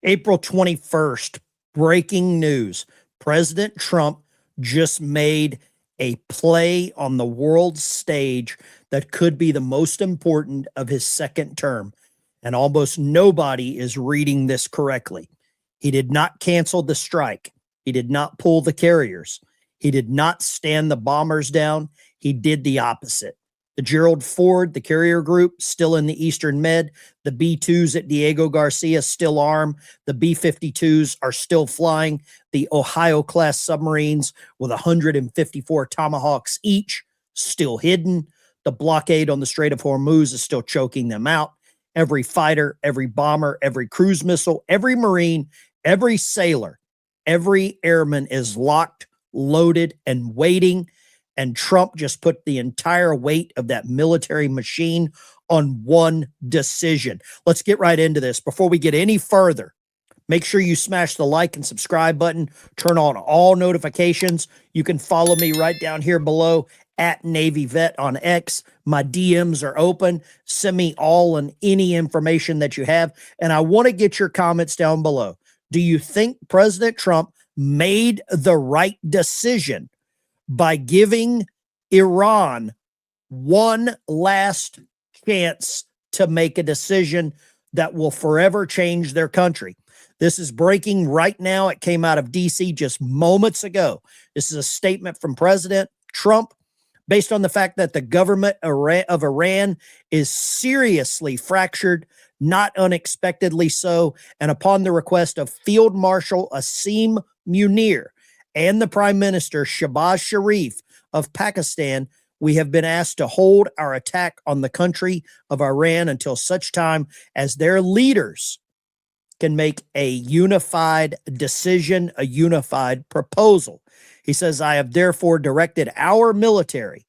April 21st, breaking news. President Trump just made a play on the world stage that could be the most important of his second term. And almost nobody is reading this correctly. He did not cancel the strike. He did not pull the carriers. He did not stand the bombers down. He did the opposite. The Gerald Ford, the carrier group, still in the Eastern Med. The B-2s at Diego Garcia still armed. The B-52s are still flying. The Ohio-class submarines with 154 Tomahawks each, still hidden. The blockade on the Strait of Hormuz is still choking them out. Every fighter, every bomber, every cruise missile, every Marine, every sailor, every airman is locked, loaded, and waiting. And Trump just put the entire weight of that military machine on one decision. Let's get right into this. Before we get any further, make sure you smash the like and subscribe button. Turn on all notifications. You can follow me right down here below at Navy Vet on X. My DMs are open. Send me all and any information that you have. And I want to get your comments down below. Do you think President Trump made the right decision by giving Iran one last chance to make a decision that will forever change their country? This is breaking right now. It came out of D.C. just moments ago. This is a statement from President Trump based on the fact that the government of Iran is seriously fractured, not unexpectedly so, and upon the request of Field Marshal Asim Munir and the Prime Minister Shehbaz Sharif of Pakistan, we have been asked to hold our attack on the country of Iran until such time as their leaders can make a unified decision, a unified proposal. He says, I have therefore directed our military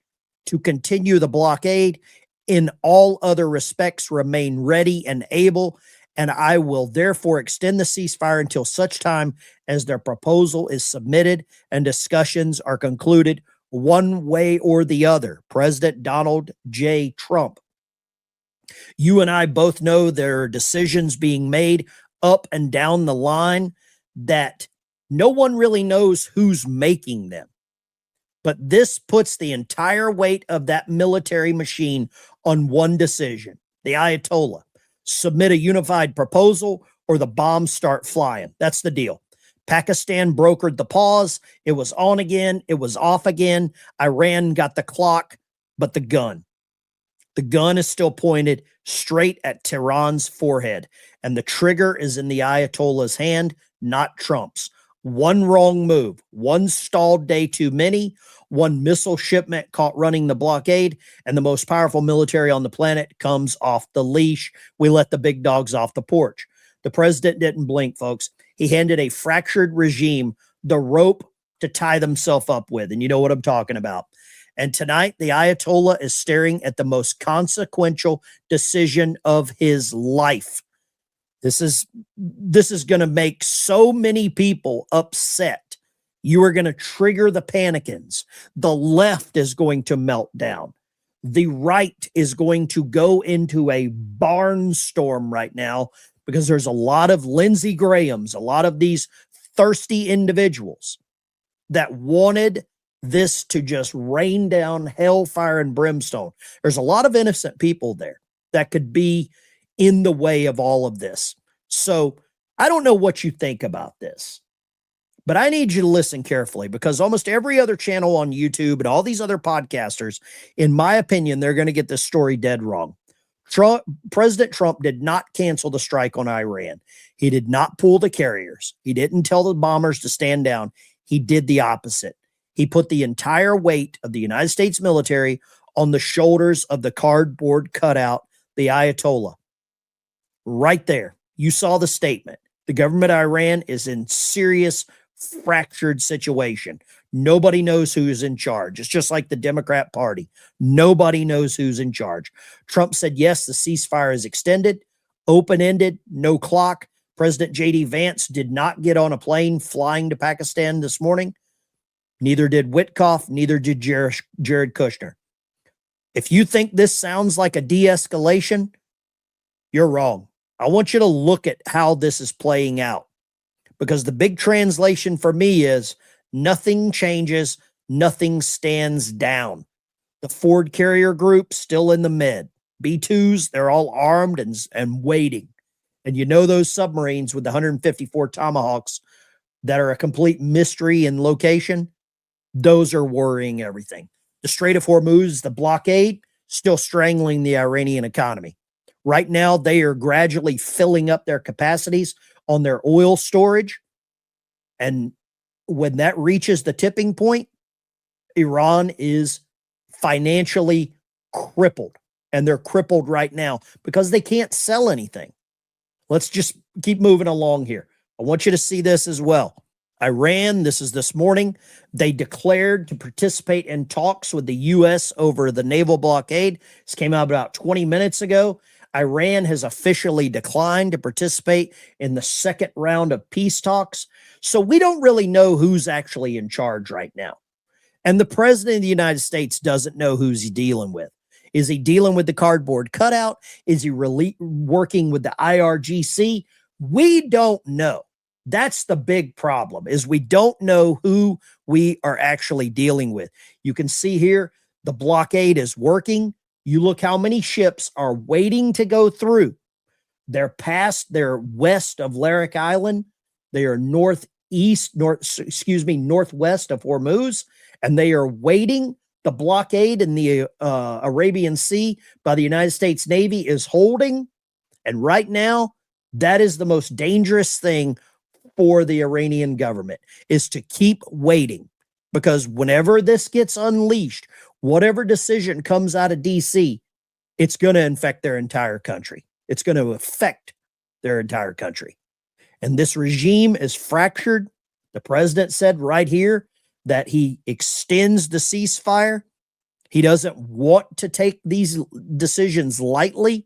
to continue the blockade, in all other respects remain ready and able, and I will therefore extend the ceasefire until such time as their proposal is submitted and discussions are concluded one way or the other. President Donald J. Trump. You and I both know there are decisions being made up and down the line that no one really knows who's making them. But this puts the entire weight of that military machine on one decision. The Ayatollah. Submit a unified proposal or the bombs start flying. That's the deal. Pakistan brokered the pause. It was on again. It was off again. Iran got the clock, but the gun is still pointed straight at Tehran's forehead. And the trigger is in the Ayatollah's hand, not Trump's. One wrong move, one stalled day too many, one missile shipment caught running the blockade, and the most powerful military on the planet comes off the leash. We let the big dogs off the porch. The president didn't blink, folks. He handed a fractured regime the rope to tie themselves up with, and you know what I'm talking about. And tonight, the Ayatollah is staring at the most consequential decision of his life. This is going to make so many people upset. You are going to trigger the panicans. The left is going to melt down. The right is going to go into a barnstorm right now because there's a lot of Lindsey Grahams, a lot of these thirsty individuals that wanted this to just rain down hellfire and brimstone. There's a lot of innocent people there that could be in the way of all of this. So I don't know what you think about this, but I need you to listen carefully because almost every other channel on YouTube and all these other podcasters, in my opinion, they're going to get this story dead wrong. President Trump did not cancel the strike on Iran. He did not pull the carriers. He didn't tell the bombers to stand down. He did the opposite. He put the entire weight of the United States military on the shoulders of the cardboard cutout, the Ayatollah. Right there. You saw the statement. The government of Iran is in serious fractured situation. Nobody knows who's in charge. It's just like the Democrat Party. Nobody knows who's in charge. Trump said, yes, the ceasefire is extended, open-ended, no clock. President J.D. Vance did not get on a plane flying to Pakistan this morning. Neither did Witkoff, neither did Jared Kushner. If you think this sounds like a de-escalation, you're wrong. I want you to look at how this is playing out, because the big translation for me is nothing changes, nothing stands down. The Ford carrier group still in the mid. B-2s, they're all armed and waiting. And you know those submarines with the 154 Tomahawks that are a complete mystery in location, those are worrying everything. The Strait of Hormuz, the blockade, still strangling the Iranian economy. Right now, they are gradually filling up their capacities on their oil storage. And when that reaches the tipping point, Iran is financially crippled. And they're crippled right now because they can't sell anything. Let's just keep moving along here. I want you to see this as well. Iran, this is this morning, they declared to participate in talks with the U.S. over the naval blockade. This came out about 20 minutes ago. Iran has officially declined to participate in the second round of peace talks. So we don't really know who's actually in charge right now. And the president of the United States doesn't know who's he dealing with. Is he dealing with the cardboard cutout? Is he really working with the IRGC? We don't know. That's the big problem, is we don't know who we are actually dealing with. You can see here, the blockade is working. You look how many ships are waiting to go through. They're they're west of Larik Island. They are northwest of Hormuz, and they are waiting. The blockade in the Arabian Sea by the United States Navy is holding. And right now, that is the most dangerous thing for the Iranian government, is to keep waiting, because whenever this gets unleashed, whatever decision comes out of DC, it's going to infect their entire country. It's going to affect their entire country. And this regime is fractured. The president said right here that he extends the ceasefire. He doesn't want to take these decisions lightly.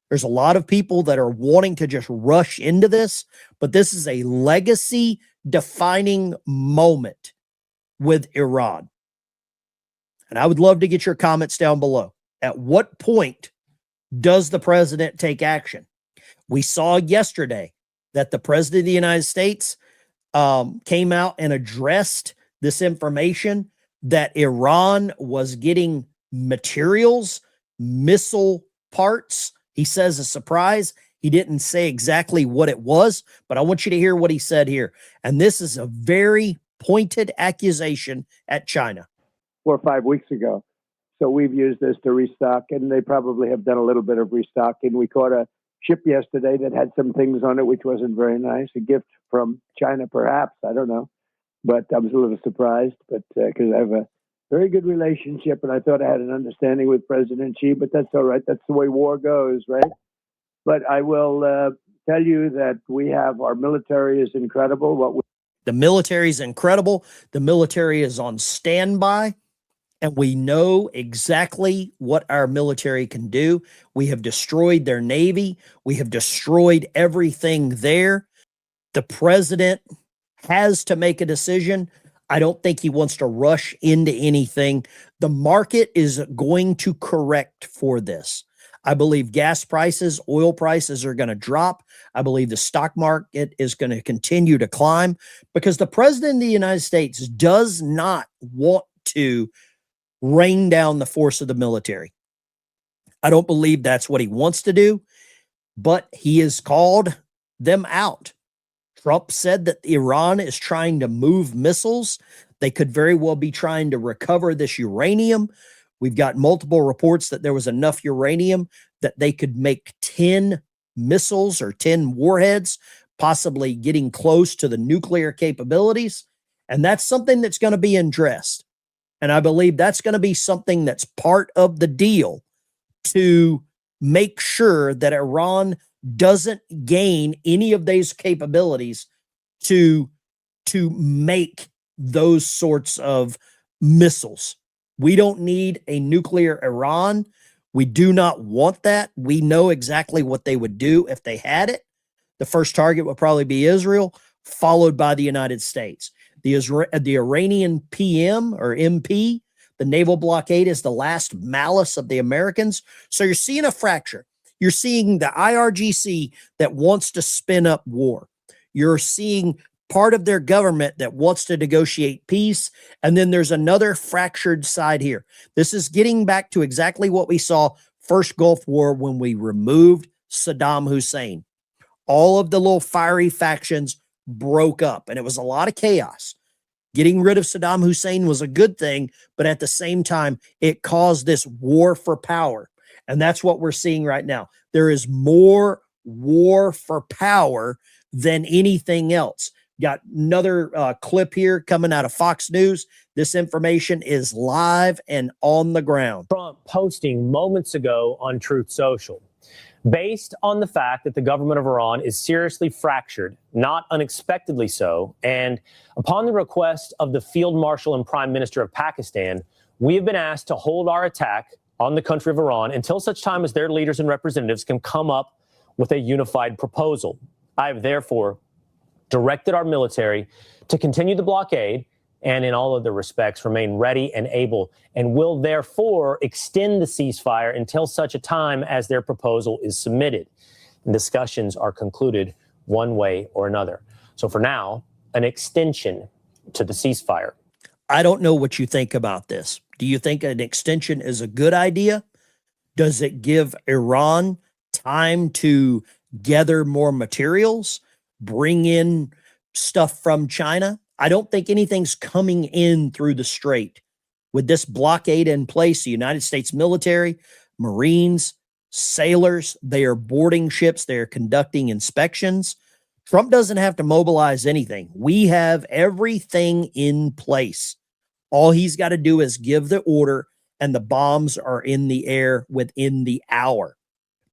There's a lot of people that are wanting to just rush into this, but this is a legacy defining moment with Iran. And I would love to get your comments down below. At what point does the president take action? We saw yesterday that the president of the United States came out and addressed this information that Iran was getting materials, missile parts. He says a surprise. He didn't say exactly what it was, but I want you to hear what he said here. And this is a very pointed accusation at China. 4 or 5 weeks ago. So we've used this to restock, and they probably have done a little bit of restocking. We caught a ship yesterday that had some things on it, which wasn't very nice. A gift from China, perhaps. I don't know. But I was a little surprised, but because I have a very good relationship, and I thought I had an understanding with President Xi, but that's all right. That's the way war goes, right? But I will tell you that we have, our military is incredible. The military is incredible. The military is on standby, and we know exactly what our military can do. We have destroyed their Navy. We have destroyed everything there. The president has to make a decision. I don't think he wants to rush into anything. The market is going to correct for this. I believe gas prices, oil prices are going to drop. I believe the stock market is going to continue to climb, because the president of the United States does not want to rain down the force of the military. I don't believe that's what he wants to do, but he has called them out. Trump said that Iran is trying to move missiles. They could very well be trying to recover this uranium. We've got multiple reports that there was enough uranium that they could make 10 missiles or 10 warheads, possibly getting close to the nuclear capabilities. And that's something that's going to be addressed. And I believe that's going to be something that's part of the deal to make sure that Iran doesn't gain any of those capabilities to make those sorts of missiles. We don't need a nuclear Iran. We do not want that. We know exactly what they would do if they had it. The first target would probably be Israel, followed by the United States. The Iranian PM or MP, the naval blockade, is the last malice of the Americans. So you're seeing a fracture. You're seeing the IRGC that wants to spin up war. You're seeing part of their government that wants to negotiate peace. And then there's another fractured side here. This is getting back to exactly what we saw first Gulf War when we removed Saddam Hussein. All of the little fiery factions broke up, and it was a lot of chaos. Getting rid of Saddam Hussein was a good thing, but at the same time, it caused this war for power. And that's what we're seeing right now. There is more war for power than anything else. Got another clip here coming out of Fox News. This information is live and on the ground. Trump posting moments ago on Truth Social. Based on the fact that the government of Iran is seriously fractured, not unexpectedly so, and upon the request of the Field Marshal and Prime Minister of Pakistan, we have been asked to hold our attack on the country of Iran until such time as their leaders and representatives can come up with a unified proposal. I have therefore directed our military to continue the blockade and in all other respects remain ready and able, and will therefore extend the ceasefire until such a time as their proposal is submitted and discussions are concluded one way or another. So for now, an extension to the ceasefire. I don't know what you think about this. Do you think an extension is a good idea? Does it give Iran time to gather more materials, bring in stuff from China? I don't think anything's coming in through the strait. With this blockade in place, the United States military, Marines, sailors, they are boarding ships, they are conducting inspections. Trump doesn't have to mobilize anything. We have everything in place. All he's got to do is give the order, and the bombs are in the air within the hour.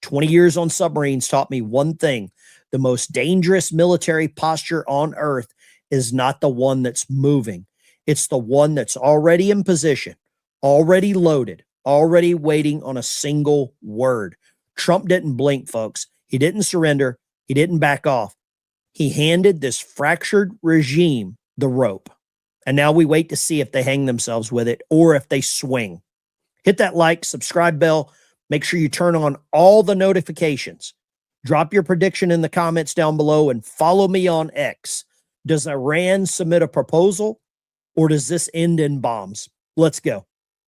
20 years on submarines taught me one thing. The most dangerous military posture on earth is not the one that's moving. It's the one that's already in position, already loaded, already waiting on a single word. Trump didn't blink, folks. He didn't surrender. He didn't back off. He handed this fractured regime the rope. And now we wait to see if they hang themselves with it or if they swing. Hit that like, subscribe bell. Make sure you turn on all the notifications. Drop your prediction in the comments down below and follow me on X. Does Iran submit a proposal or does this end in bombs? Let's go.